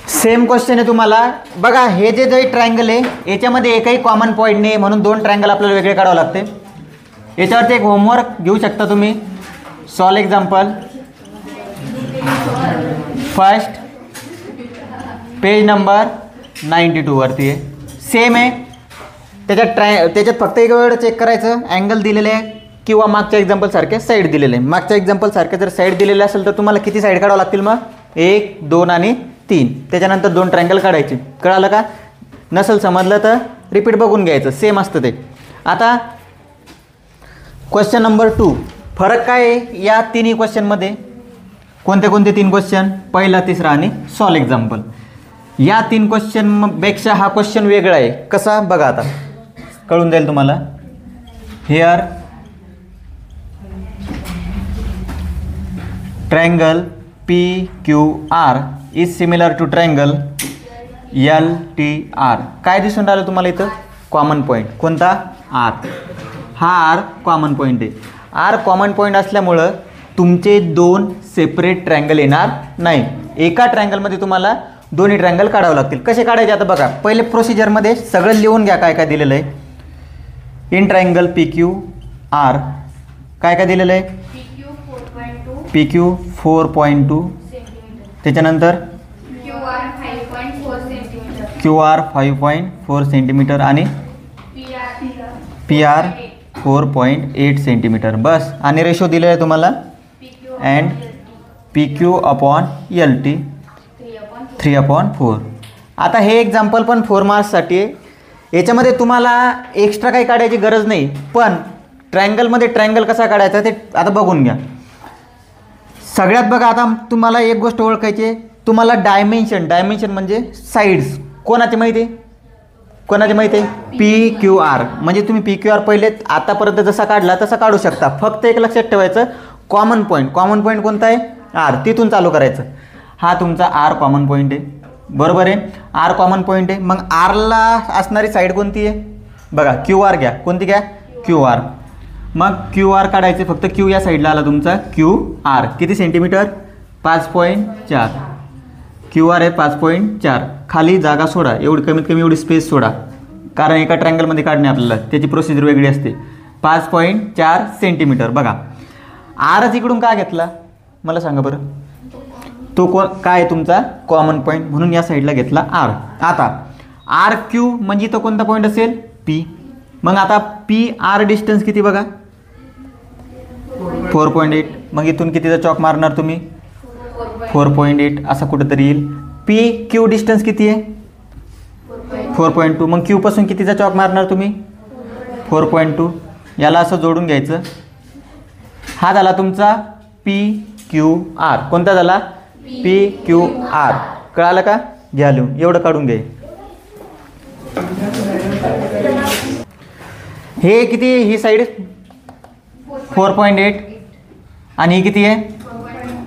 Same question आहे तुम्हाला बघा. हे जे ट्रायंगल आहे याच्यामध्ये एकही कॉमन पॉईंट नाही म्हणून दोन ट्रायंगल आपल्याला वेगळे काढावं लागते. याच्यावरती एक होमवर्क घेऊ शकता तुम्ही. Solve example. First page number 92 वरती आहे. सेम आहे. त्याच्यात फक्त एक वेळ चेक करायचं अँगल दिलेले आहे किंवा मागच्या एक्झाम्पल सारखे साईड दिलेले आहे. मागच्या एक्झाम्पल सारखे जर साईड दिलेले असेल तर तुम्हाला किती साईड काढावं लागतील मग 1 2 आणि 3. त्याच्यानंतर दोन ट्रायंगल काढायचे. कळालं का? नसेल समजलं तर रिपीट बघून घ्यायचं. सेम असतं ते. आता क्वेश्चन नंबर 2. फरक काय आहे या तिन्ही क्वेश्चनमध्ये? कोणते कोणते 3 क्वेश्चन? पहिला, तिसरा आणि सॉल्व एक्झाम्पल. या 3 क्वेश्चनपेक्षा हा क्वेश्चन वेगळा आहे. कसा बघा आता कळून जाईल तुम्हाला. Here triangle PQR is similar to triangle LTR. काय दिसून राहिलं तुम्हाला इथं? Common point. कोणता? R. हा R कॉमन पॉईंट आहे. R कॉमन पॉईंट असल्यामुळं तुमचे 2 सेपरेट ट्रायंगल येणार नाही. एका ट्रायंगलमध्ये तुम्हाला दोन्ही ट्रायंगल काढावं लागतील. कसे काढायचे आता बघा. पहिले प्रोसिजरमध्ये सगळं लिहून घ्या काय काय दिलेलं आहे. इन ट्रायंगल PQR काय काय दिलेलं आहे? PQ 4.2. त्याच्यानंतर QR 5.4 सेंटीमीटर आणि PR 4.8 सेंटीमीटर. बस. आणि रेशो दिलेला आहे तुम्हाला अँड PQ/LT 3/4. आता हे एक्झाम्पल पण 4 मार्क्ससाठी आहे. याच्यामध्ये तुम्हाला एक्स्ट्रा काही काढायची गरज नाही. पण ट्रायंगलमध्ये ट्रायंगल कसा काढायचा ते आता बघून घ्या. सगळ्यात बघा आता तुम्हाला एक गोष्ट ओळखायची आहे. तुम्हाला डायमेन्शन म्हणजे साईड्स कोणाची माहिती आहे? कोणाची माहिती आहे? PQR. म्हणजे तुम्ही PQR पहिले आतापर्यंत जसा काढला तसा काढू शकता. फक्त एक लक्षात ठेवायचं कॉमन पॉईंट कोणता आहे? R. तिथून चालू करायचं. हा तुमचा R कॉमन पॉईंट आहे. बरोबर आहे. R कॉमन पॉईंट आहे. मग Rला असणारी साईड कोणती आहे? बघा QR घ्या. कोणती घ्या? QR. मग QR काढायचे. फक्त Q या साईडला आला तुमचा QR. किती सेंटीमीटर? 5.4. QR आहे 5.4. खाली जागा सोडा. एवढी कमीत कमी एवढी स्पेस सोडा. कारण एका ट्रायंगलमध्ये काढणे आपल्याला त्याची प्रोसिजर वेगळी असते. 5.4 सेंटीमीटर. बघा Rच इकडून का घेतला मला सांगा बरं. तो काय तुमचा कॉमन पॉईंट म्हणून या साईडला घेतला R. आता RQ म्हणजे तो कोणता पॉईंट असेल? P. मग आता PR डिस्टन्स किती बघा? 4.8. मग इथून कितीचा चॉक मारणार तुम्ही? 4.8 असा कुठेतरी येईल. PQ डिस्टन्स किती आहे? 4.2. मग Q पासून कितीचा चॉक मारणार तुम्ही? 4.2. याला असं जोडून घ्यायचं. हा झाला तुमचा PQR. कोणता झाला? PQR. कळालं का? घ्या लिहून. एवढं काढून घे. हे किती? ही साईड 4.8 आणि ही किती आहे?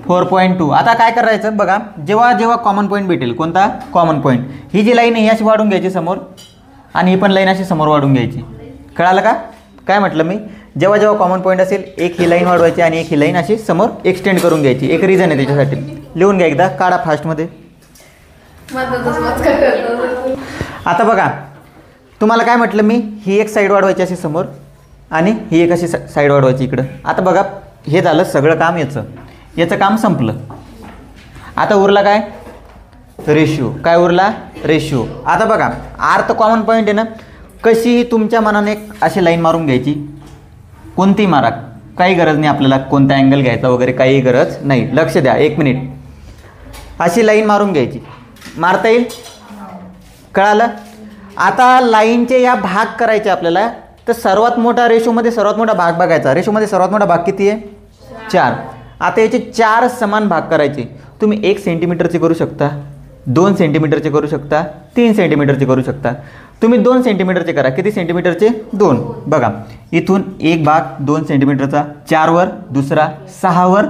4.2. आता काय करायचं बघा. जेव्हा कॉमन पॉईंट भेटेल. कोणता? Common point. ही जी लाईन आहे ही अशी वाढून घ्यायची समोर आणि ही पण लाईन अशी समोर वाढून घ्यायची. कळालं का? काय म्हटलं मी? जेव्हा कॉमन पॉईंट असेल एक ही लाईन वाढवायची आणि एक ही लाईन अशी समोर एक्सटेंड करून घ्यायची. एक रिझन आहे त्याच्यासाठी. लिहून घ्या एकदा. काढा फास्टमध्ये. आता बघा तुम्हाला काय म्हटलं मी? ही एक साईड वाढवायची अशी समोर आणि ही एक अशी साईड वाढवायची इकडं. आता बघा हे झालं सगळं काम. याचं काम संपलं. आता उरला काय? रेशिओ. काय उरला? रेशिओ. आता बघा R तर कॉमन पॉईंट आहे ना. कशीही तुमच्या मनाने एक अशी लाईन मारून घ्यायची. कोणतीही मारा. काही गरज नाही आपल्याला कोणता अँगल घ्यायचा वगैरे काही गरज नाही. लक्ष द्या. 1 मिनिट. अशी लाईन मारून घ्यायची. मारता येईल? कळालं? आता लाईनचे या भाग करायचे आपल्याला. तर सर्वात मोठा रेशोमध्ये सर्वात मोठा भाग बघायचा. रेशोमध्ये सर्वात मोठा भाग किती आहे? 4. आता याचे 4 समान भाग करायचे. तुम्ही 1 सेंटीमीटरचे करू शकता, 2 सेंटीमीटरचे करू शकता, 3 सेंटीमीटरचे करू शकता. तुम्ही 2 सेंटीमीटरचे करा. किती सेंटीमीटरचे? 2. बघा इथून एक भाग 2 सेंटीमीटरचा, 4 वर दुसरा, 6 वर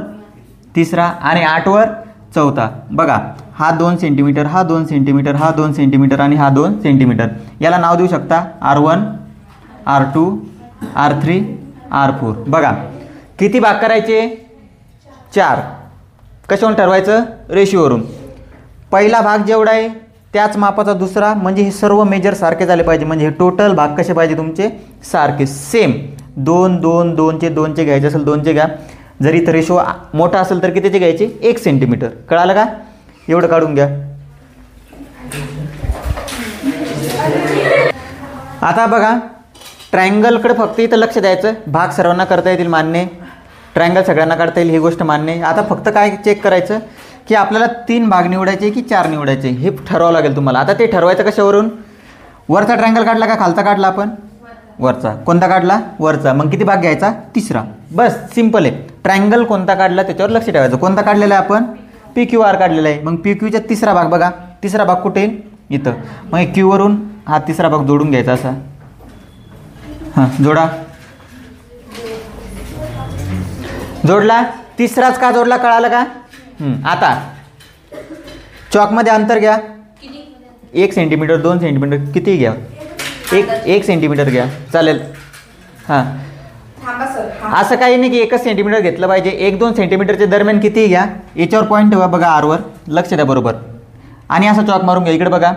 तिसरा आणि 8 वर चौथा. बघा हा 2 सेंटीमीटर, हा 2 सेंटीमीटर, हा 2 सेंटीमीटर आणि हा 2 सेंटीमीटर. याला नाव देऊ शकता R1, R2, R3, R4. बघा किती भाग करायचे? 4. कशावरून ठरवायचं? रेशिओवरून. पहिला भाग जेवढा आहे त्याच मापाचा दुसरा, म्हणजे हे सर्व मेजर सारखे झाले पाहिजे. म्हणजे हे टोटल भाग कसे पाहिजे तुमचे? सारखे, सेम. 2 2 2चे 2चे घ्यायचे असेल 2चे घ्या. जरी इथं रेशो मोठा असेल तर कितीचे घ्यायचे? 1 सेंटीमीटर. कळालं का? एवढं काढून घ्या. आता बघा, ट्रायंगलकडे फक्त इथं लक्ष द्यायचं. भाग सर्वांना करता येतील, मान्य. ट्रायंगल सगळ्यांना काढता येईल, ही गोष्ट मान्य. आता फक्त काय चेक करायचं की आपल्याला 3 भाग निवडायचे की 4 निवडायचे हे ठरवावं लागेल तुम्हाला. आता ते ठरवायचं कशावरून? वरचा ट्रायंगल काढला का खालचा काढला आपण? वरचा. कोणता काढला? वरचा. मग किती भाग घ्यायचा? तिसरा. बस, सिंपल आहे. ट्रायंगल कोणता काढला त्याच्यावर लक्ष ठेवायचं. कोणता काढलेला आहे आपण? PQR काढलेला आहे. मग PQचा तिसरा भाग बघा. तिसरा भाग कुठे येईल? इथं. मग Qवरून हा तिसरा भाग जोडून घ्यायचा असा. हां, जोडा. जोडला. तिसराच का जोडला? कळालं का? आता चॉकमध्ये अंतर घ्या. 1 सेंटीमीटर, 2 सेंटीमीटर, किती घ्या? 1 सेंटीमीटर घ्या, चालेल. हां, असं काही नाही की 1च सेंटीमीटर घेतलं पाहिजे. 1-2 सेंटीमीटरच्या दरम्यान किती घ्या. याच्यावर पॉईंट ठेवा बघा, आरवर लक्ष द्या बरोबर. आणि असा चॉक मारून घ्या. इकडे बघा,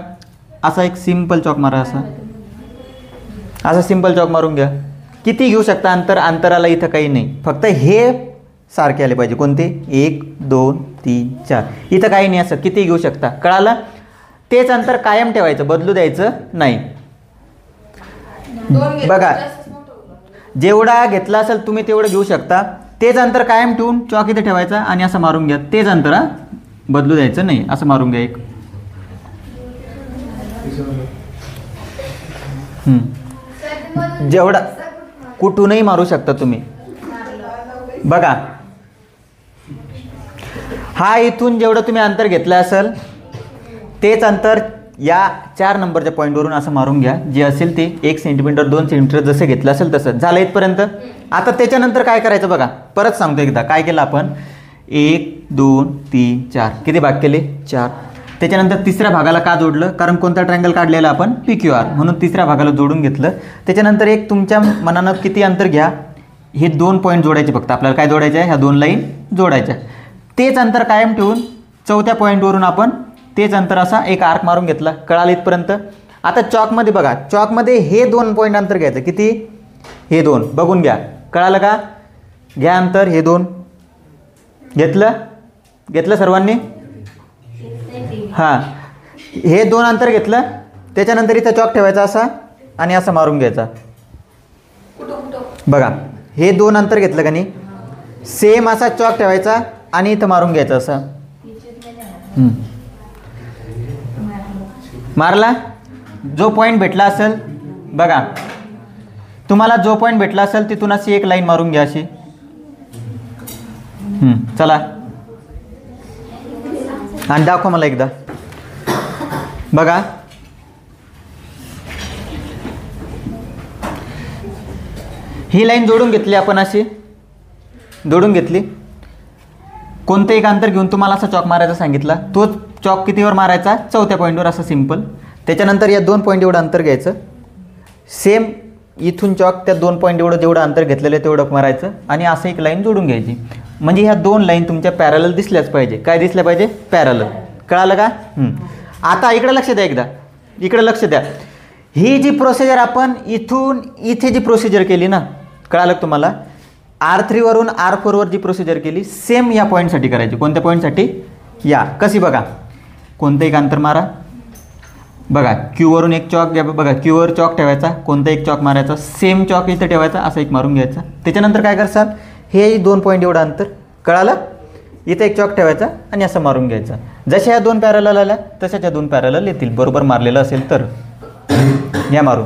असा एक सिंपल चॉक मारा. असा सिंपल चॉक मारून घ्या. किती घेऊ शकता अंतर? अंतराला इथं काही नाही, फक्त हे सारखे आले पाहिजे. कोणते? 1 2 3 4. इथं काही नाही, असं किती घेऊ शकता. कळालं? तेच अंतर कायम ठेवायचं, बदलू द्यायचं नाही. बघा, जेवढा घेतला असेल तुम्ही तेवढं घेऊ शकता. तेच अंतर कायम ठेवून चॉक इथे ठेवायचा आणि असं मारून घ्या. तेच अंतर, बदलू द्यायचं नाही. असं मारून घ्या. एक जेवढा कुठूनही मारू शकता तुम्ही. बघा, हा इथून जेवढं तुम्ही अंतर घेतलं असेल तेच अंतर या 4 नंबरच्या पॉईंटवरून असं मारून घ्या. जे असेल ते 1 सेंटीमीटर 2 सेंटीमीटर जसं घेतलं असेल तसं. झालं इथपर्यंत. आता त्याच्यानंतर काय करायचं बघा, परत सांगतो एकदा. काय केलं आपण? 1 2 3 4. किती भाग केले? 4. त्याच्यानंतर तिसऱ्या भागाला का जोडलं? कारण कोणता ट्रायंगल काढलेला आपण? PQR, म्हणून तिसऱ्या भागाला जोडून घेतलं. त्याच्यानंतर एक तुमच्या मनानं किती अंतर घ्या, हे 2 पॉईंट जोडायचे फक्त. आपल्याला काय जोडायचं आहे? ह्या 2 लाईन जोडायच्या. तेच अंतर कायम ठेवून 4थ्या पॉईंटवरून आपण तेच अंतर असा एक आर्क मारून घेतला. कळालं इथपर्यंत? आता चॉकमध्ये बघा, चॉकमध्ये हे 2 पॉईंट अंतर घ्यायचं. किती? हे 2. बघून घ्या. कळालं का? घ्या अंतर. हे 2 घेतलं सर्वांनी? हां, हे 2 अंतर घेतलं. त्याच्यानंतर इथं चॉक ठेवायचा असा आणि असं मारून घ्यायचा. बघा, हे 2 अंतर घेतलं का नाही, सेम असा चॉक ठेवायचा आणि इथं मारून घ्यायचा असा. मारला. जो पॉईंट भेटला असेल बघा, तुम्हाला जो पॉईंट भेटला असेल तिथून अशी एक लाईन मारून घ्या अशी. चला, आणि दाखवा मला एकदा. बघा, ही लाईन जोडून घेतली आपण, अशी जोडून घेतली. कोणतं एक अंतर घेऊन तुम्हाला असा चॉक मारायचा सांगितला. तोच चॉक कितीवर मारायचा? 4थ्या पॉईंटवर, असं सिंपल. त्याच्यानंतर या 2 पॉईंट एवढं अंतर घ्यायचं. सेम इथून चॉक त्या 2 पॉईंट एवढं जेवढं अंतर घेतलेलं आहे तेवढं मारायचं आणि असं एक लाईन जोडून घ्यायची. म्हणजे ह्या 2 लाईन तुमच्या पॅरलल दिसल्याच पाहिजे. काय दिसल्या पाहिजे? पॅरलल. कळालं का? आता इकडे लक्ष द्या एकदा. इकडे लक्ष द्या. ही जी प्रोसिजर आपण इथून इथे जी प्रोसिजर केली ना, कळालं तुम्हाला? R3 वरून R4 वर जी प्रोसिजर केली, सेम या पॉईंटसाठी करायची. कोणत्या पॉईंटसाठी? या. कशी? बघा, कोणतं एक अंतर मारा. बघा, Q वरून एक चॉक घ्या. बघा, Q वर चॉक ठेवायचा. कोणता एक चॉक मारायचा. सेम चॉक इथं ठेवायचा. असं एक मारून घ्यायचा. त्याच्यानंतर काय करसाल? हे 2 पॉईंट एवढं अंतर. कळालं? इथं एक चॉक ठेवायचा आणि असं मारून घ्यायचा. जशा ह्या 2 पॅरलल आल्या तशाच्या 2 पॅरलल येतील. बरोबर मारलेलं असेल तर या मारून.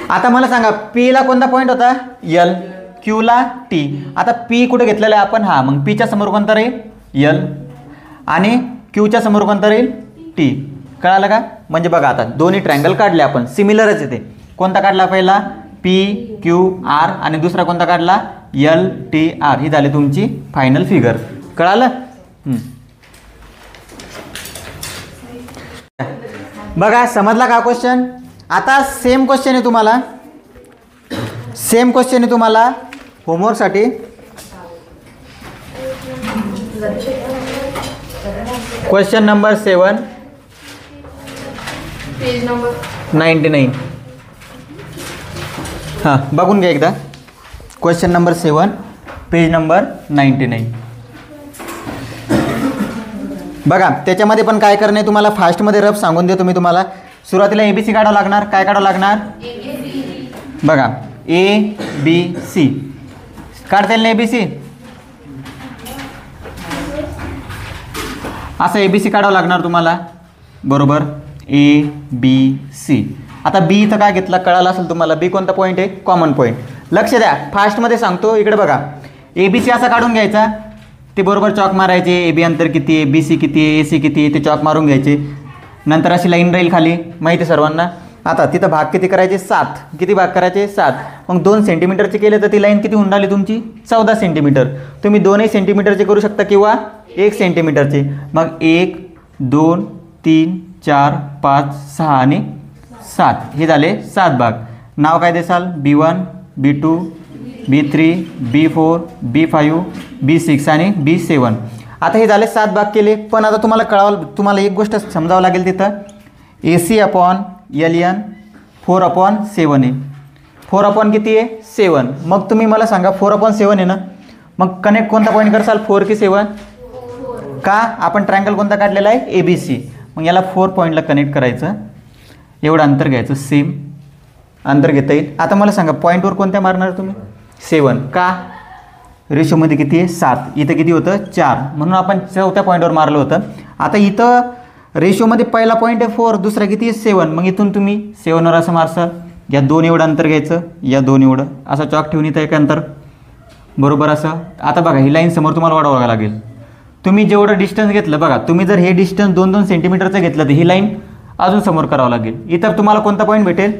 आता मला सांगा, P ला कोणता पॉईंट होता? L. Q ला T. आता P कुठे घेतलेला आहे आपण? हा, मग P च्या समोर कोणता राहील? L. आणि Q च्या समोर कोणता राहील? T. कळालं का? म्हणजे बघा, आता दोन्ही ट्रायंगल काढले आपण, सिमिलरच येते. कोणता काढला पहिला? P Q R आणि दुसरा कोणता काढला? L T R. ही झाली तुमची फायनल फिगर. कळालं? बघा, समजला का क्वेश्चन? आता सेम क्वेश्चन आहे तुम्हाला, होमवर्कसाठी. Question number 7 page number 99. हां बघून घ्या एकदा. Question number 7 page number 99. बघा त्याच्यामध्ये पण काय करणे तुम्हाला फास्टमध्ये रफ सांगून देतो मी तुम्हाला. सुरुवातीला ABC काढावं लागणार. काय काढावं लागणार? बघा ABC काढता येईल ना ABC. असं ABC काढावं लागणार तुम्हाला. बरोबर ABC. आता B इथं काय घेतला कळालं असेल तुम्हाला. B कोणता पॉईंट आहे? Common point. लक्ष द्या फास्टमध्ये सांगतो. इकडे बघा ABC असा काढून घ्यायचा. ते बरोबर चॉक मारायचे. AB अंतर किती आहे, BC किती आहे, AC किती आहे ते चॉक मारून घ्यायचे. नंतर अशी लाईन राहील खाली माहिती आहे सर्वांना. आता तिथं भाग किती करायचे? 7. किती भाग करायचे? 7. मग 2 सेंटीमीटरचे केले तर ती लाईन किती होऊन राहिली तुमची? 14 सेंटीमीटर. तुम्ही 2 सेंटीमीटरचे करू शकता किंवा 1 सेंटीमीटरचे. मग 1 2 3 4 5 6 आणि 7 हे झाले 7 भाग. नाव काय देसाल? B1 B2 B3 B4 B5 B6 आणि B7. आता हे झाले 7 भाग केले. पण आता तुम्हाला एक गोष्ट समजावं लागेल तिथं. AC/LN 4/7 आहे. 4 किती आहे? 7. मग तुम्ही मला सांगा 4/7 आहे ना. मग कनेक्ट कोणता पॉईंट करसाल? 4 की 7? का? आपण ट्रायंगल कोणता काढलेला आहे? ABC. मग याला 4 पॉईंटला कनेक्ट करायचं. एवढं अंतर घ्यायचं. सेम अंतर घेता येईल. आता मला सांगा पॉईंटवर कोणत्या मारणार तुम्ही? 7. का? रेशोमध्ये किती आहे? 7. इथं किती होतं? 4. म्हणून आपण 4थ्या पॉईंटवर मारलं होतं. आता इथं रेशोमध्ये पहिला पॉईंट आहे 4, दुसरा किती आहे? 7. मग इथून तुम्ही 7वर असं मारसाल. या 2 एवढं अंतर घ्यायचं. या 2 एवढं असं चॉक ठेवून इथं एक अंतर. बरोबर असं. आता बघा ही लाईन समोर तुम्हाला वाढवावं लागेल. तुम्ही जेवढं डिस्टन्स घेतलं बघा. तुम्ही जर हे डिस्टन्स 2-2 सेंटीमीटरचं घेतलं तर ही लाईन अजून समोर करावं लागेल. इतर तुम्हाला कोणता पॉईंट भेटेल?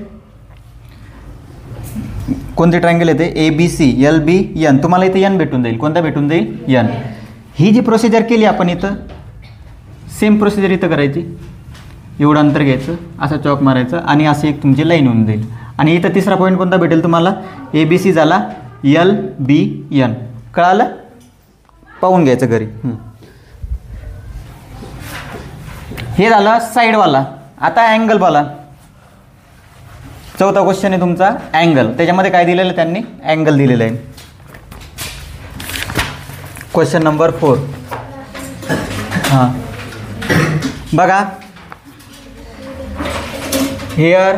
कोणते ट्रायंगल येते? ABC LBN. तुम्हाला इथे N भेटून जाईल. कोणता भेटून जाईल? N. ही जी प्रोसिजर केली आपण इथं सेम प्रोसिजर इथं करायची. एवढं अंतर घ्यायचं. असं चॉक मारायचं आणि अशी एक तुमची लाईन होऊन जाईल. आणि इथं तिसरा पॉईंट कोणता भेटेल तुम्हाला? ABC झाला LBN. कळालं? पाहून घ्यायचं घरी. हे झालं साईडवाला. आता अँगलवाला. चौथा क्वेश्चन आहे तुमचा अँगल. त्याच्यामध्ये काय दिलेलं आहे त्यांनी? अँगल दिलेलं आहे. Question number 4. हां बघा here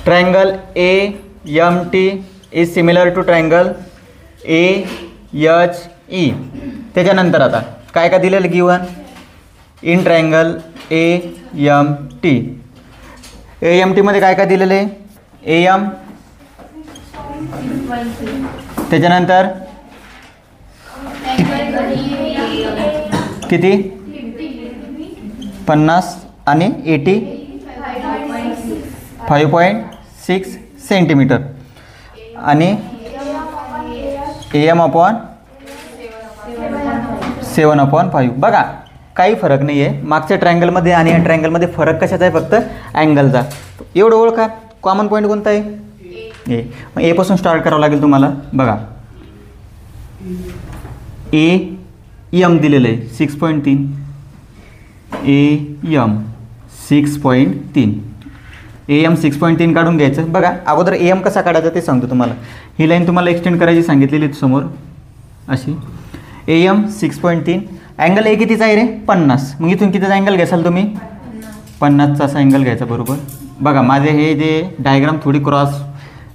triangle AMT is similar to triangle AHE. त्याच्यानंतर आता काय काय दिलेलं गिवन? इन ट्रायंगल AMT मध्ये काय काय दिलेलं आहे? AM. त्याच्यानंतर किती? 50 आणि 80 5.6 सेंटीमीटर. आणि AM/7/5. बघा काही फरक नाही आहे मागच्या ट्रायंगलमध्ये आणि या ट्रायंगलमध्ये. फरक कशाचा आहे? फक्त अँगलचा. एवढं ओळखा. कॉमन पॉईंट कोणता आहे? ए. मग ए पासून स्टार्ट करावं लागेल तुम्हाला. बघा AM दिलेलं आहे 6.3. AM 6.3. AM 6.3 काढून घ्यायचं. बघा अगोदर AM कसा काढायचा ते सांगतो तुम्हाला. ही लाईन तुम्हाला एक्सटेंड करायची सांगितलेली समोर अशी. AM 6.3. अँगल A कितीचा आहे रे? 50. मग इथून कितीचा अँगल घ्याल तुम्ही? 50चा असा अँगल घ्यायचा. बरोबर. बघा माझे हे जे डायग्राम थोडी क्रॉस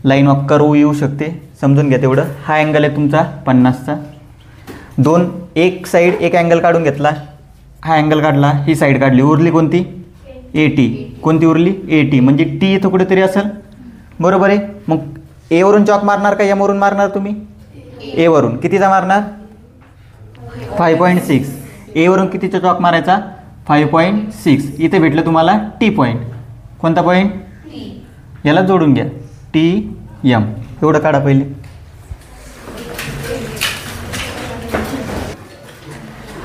लाईन ऑफ कर्व येऊ शकते. समजून घ्या तेवढं. हा अँगल आहे तुमचा 50चा. एक साईड एक अँगल काढून घेतला. हा अँगल काढला. ही साईड काढली. उरली कोणती? 80. कोणती उरली? 80. म्हणजे टी इथं कुठेतरी असेल. बरोबर आहे. मग एवरून चॉक मारणार का एमवरून मारणार तुम्ही? एवरून. कितीचा मारणार? 5.6. एवरून कितीचा चॉक मारायचा? 5.6. इथे भेटलं तुम्हाला टी पॉईंट. कोणता पॉईंट? याला जोडून घ्या. TM. एवढं काढा पहिले.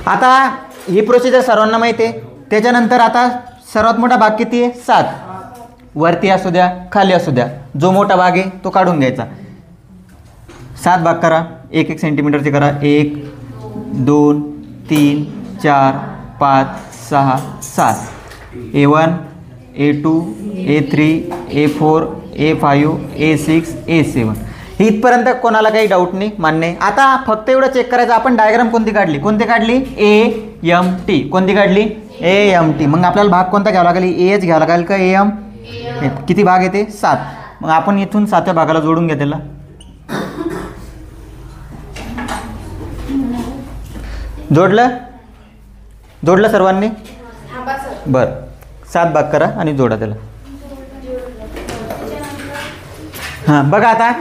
आता ही प्रोसिजर सर्वांना माहिती आहे. त्याच्यानंतर आता सर्वात मोठा भाग किती आहे? 7. वरती असू द्या खाली असू द्या जो मोठा भाग आहे तो काढून घ्यायचा. 7 भाग करा. 1-1 सेंटीमीटरचे करा. 1 2 3 4 5 6 7 A1 A2 A3 A4 A5 A6 A7. इथपर्यंत कोणाला काही डाऊट नाही, मान्य आहे. आता फक्त एवढं चेक करायचं आपण डायग्राम कोणती काढली, AMT कोणती काढली, AMT. मग आपल्याला भाग कोणता घ्यावा लागेल, AH घ्यावा लागेल का AM. किती भाग येते 7. मग आपण इथून 7व्या भागाला जोडून घ्या त्याला. जोडलं सर्वांनी, बरं 7 भाग करा आणि जोडा त्याला. हां बघा आता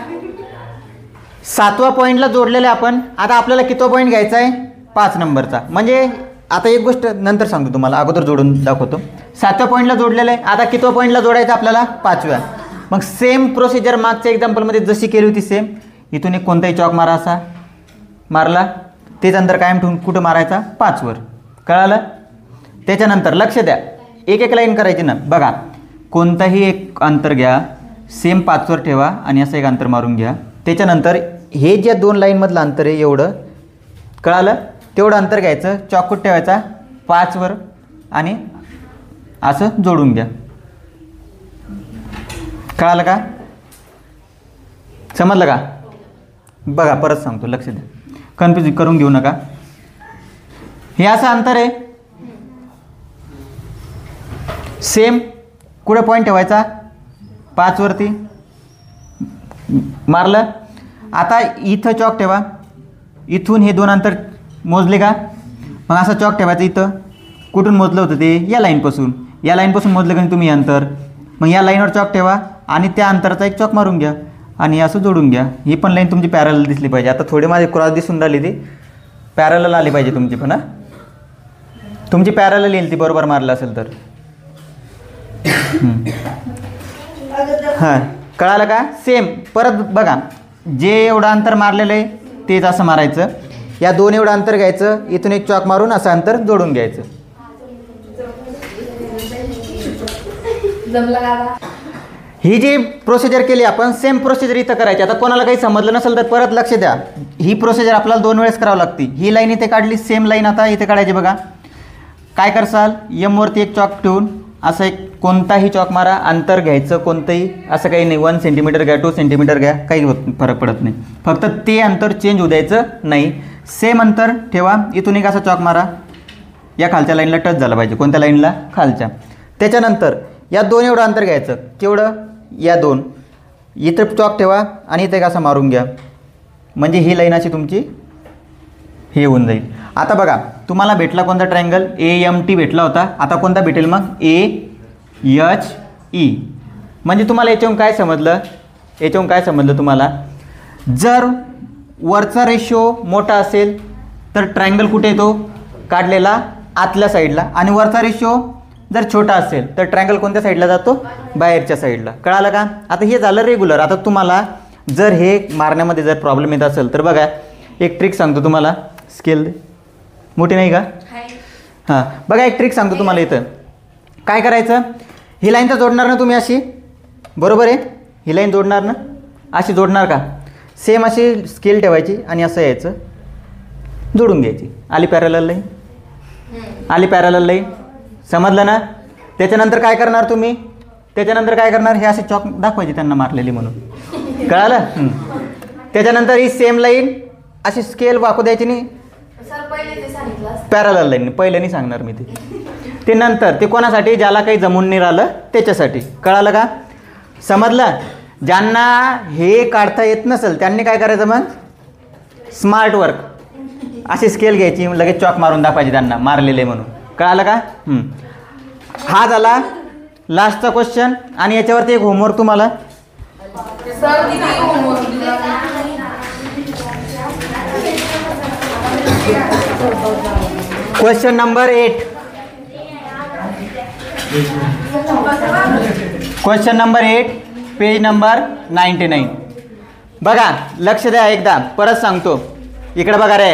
7व्या पॉईंटला जोडलेलं आपण. आता आपल्याला कितवा पॉईंट घ्यायचा आहे, 5 नंबरचा. म्हणजे आता एक गोष्ट नंतर सांगतो तुम्हाला, अगोदर जोडून दाखवतो. 7व्या पॉईंटला जोडलेलं आहे. आता कितव्या पॉईंटला जोडायचं आपल्याला, 5व्या. मग सेम प्रोसिजर मागच्या एक्झाम्पलमध्ये जशी केली होती सेम. इथून एक कोणताही चॉक मारा, असा मारला, तेच अंतर कायम ठेवून कुठं मारायचा, 5 वर. कळालं. त्याच्यानंतर लक्ष द्या, एक एक लाईन करायची ना. बघा कोणताही एक अंतर घ्या, सेम 5 वर ठेवा आणि असं एक अंतर मारून घ्या. त्याच्यानंतर हे जे 2 लाईनमधलं अंतर आहे एवढं, कळालं, तेवढं अंतर घ्यायचं, चॉकूट ठेवायचा 5 वर आणि असं जोडून घ्या. कळालं का, समजलं का. बघा परत सांगतो, लक्ष द्या, कन्फ्यूज करून घेऊ नका. हे असं अंतर आहे, सेम कुठे पॉईंट ठेवायचा, 5 वरती मारलं. आता इथं चॉक ठेवा, इथून हे 2 अंतर मोजले का. मग असं चॉक ठेवायचं इथं, कुठून मोजलं होतं ते, या लाईनपासून मोजलं का तुम्ही अंतर. मग या लाईनवर चॉक ठेवा आणि त्या अंतराचा एक चॉक मारून घ्या आणि असं जोडून घ्या. ही पण लाईन तुमची पॅरलल दिसली पाहिजे. आता थोडी माझी क्रॉस दिसून राहिली, ती पॅरलल आली पाहिजे तुमची पण. हां तुमची पॅरलल येईल ती, बरोबर मारलं असेल तर. हां कळालं का. सेम परत बघा, जे एवढं अंतर मारलेलं आहे तेच असं मारायचं. या 2 एवढं अंतर घ्यायचं, इथून एक चॉक मारून असं अंतर जोडून घ्यायचं. ही जी प्रोसिजर केली आपण, सेम प्रोसिजर इथं करायची. आता कोणाला काही समजलं नसेल तर परत लक्ष द्या, ही प्रोसिजर आपल्याला 2 वेळेस करावं लागते. ही लाईन इथे काढली, सेम लाईन आता इथे काढायची. बघा काय करसाल, M वरती एक चॉक ठेवून असं एक कोणताही चॉक मारा, अंतर घ्यायचं कोणतंही, असं काही नाही. 1 सेंटीमीटर घ्या, 2 सेंटीमीटर घ्या, काही फरक पडत नाही. फक्त ते अंतर चेंज होऊ द्यायचं नाही. सेम अंतर ठेवा, इथून एक असा चॉक मारा, या खालच्या लाईनला टच झाला पाहिजे. कोणत्या लाईनला, खालच्या. त्याच्यानंतर या 2 एवढं अंतर घ्यायचं, केवढं, या 2. इथं चॉक ठेवा आणि इथे एक असं मारून घ्या. म्हणजे ही लाईन अशी तुमची हे होऊन जाईल. आता बघा तुम्हाला भेटला कोणता ट्रायंगल, AMT भेटला होता. आता कोणता भेटेल मग, AHE. म्हणजे तुम्हाला याच्यावरून काय समजलं, तुम्हाला जर वरचा रेशो मोठा असेल तर ट्रायंगल कुठे येतो, काढलेला आतल्या साईडला. आणि वरचा रेशो जर छोटा असेल तर ट्रायंगल कोणत्या साईडला जातो, बाहेरच्या साईडला. कळालं का. आता हे झालं रेग्युलर. आता तुम्हाला जर हे मारण्यामध्ये जर प्रॉब्लेम येत असेल तर बघा एक ट्रिक सांगतो तुम्हाला. स्केल मोठी नाही का, हां बघा एक ट्रिक सांगतो तुम्हाला. इथं काय करायचं, ही लाईन तर जोडणार ना तुम्ही अशी, बरोबर आहे. ही लाईन जोडणार ना, अशी जोडणार का, सेम अशी स्केल ठेवायची आणि असं यायचं, जोडून घ्यायची. आली पॅरलल लाईन, समजलं ना. त्याच्यानंतर काय करणार तुम्ही, हे असे चॉक दाखवायचे त्यांना मारलेली म्हणून. कळालं. त्याच्यानंतर ही सेम लाईन अशी स्केल वाकू द्यायची नाही, पॅरलल लाईन. पहिले नाही सांगणार मी ते नंतर. ते कोणासाठी, ज्याला काही जमून नाही राहिलं त्याच्यासाठी. कळालं का, समजलं. ज्यांना हे काढता येत नसेल त्यांनी काय करायचं, मग स्मार्ट वर्क, अशी स्केल घ्यायची, लगेच चॉक मारून दाखवायची त्यांना मारलेले म्हणून. कळालं का. हा झाला लास्टचा क्वेश्चन. आणि याच्यावरती एक होमवर्क तुम्हाला. Question number 8. Question number 8 page number 99. बघा लक्ष द्या, एकदा परत सांगतो. इकडे बघा रे,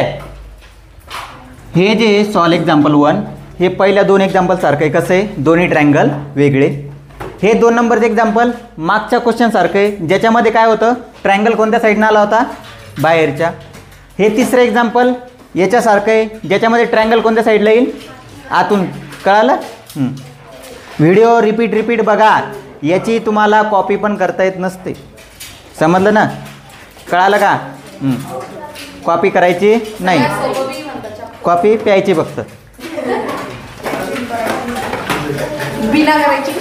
हे जे सॉल्व एक्झाम्पल 1 हे पहिल्या 2 एक्झाम्पल सारखं आहे. कसं आहे, दोन्ही ट्रायंगल वेगळे. हे 2 नंबरचे एक्झाम्पल मागच्या क्वेश्चन सारखं आहे, ज्याच्यामध्ये काय होतं, ट्रायंगल कोणत्या साईडनं आला होता, बाहेरच्या. हे तिसरं एक्झाम्पल याच्यासारखं आहे, ज्याच्यामध्ये ट्रायंगल कोणत्या साईडला येईल, आतून. कळालं? व्हिडिओ रिपीट बघा, याची तुम्हाला कॉपी पण करता येत नसते. समजलं ना? कळालं का? कॉपी करायची नाही, कॉपी प्यायची फक्त. बिना करायची.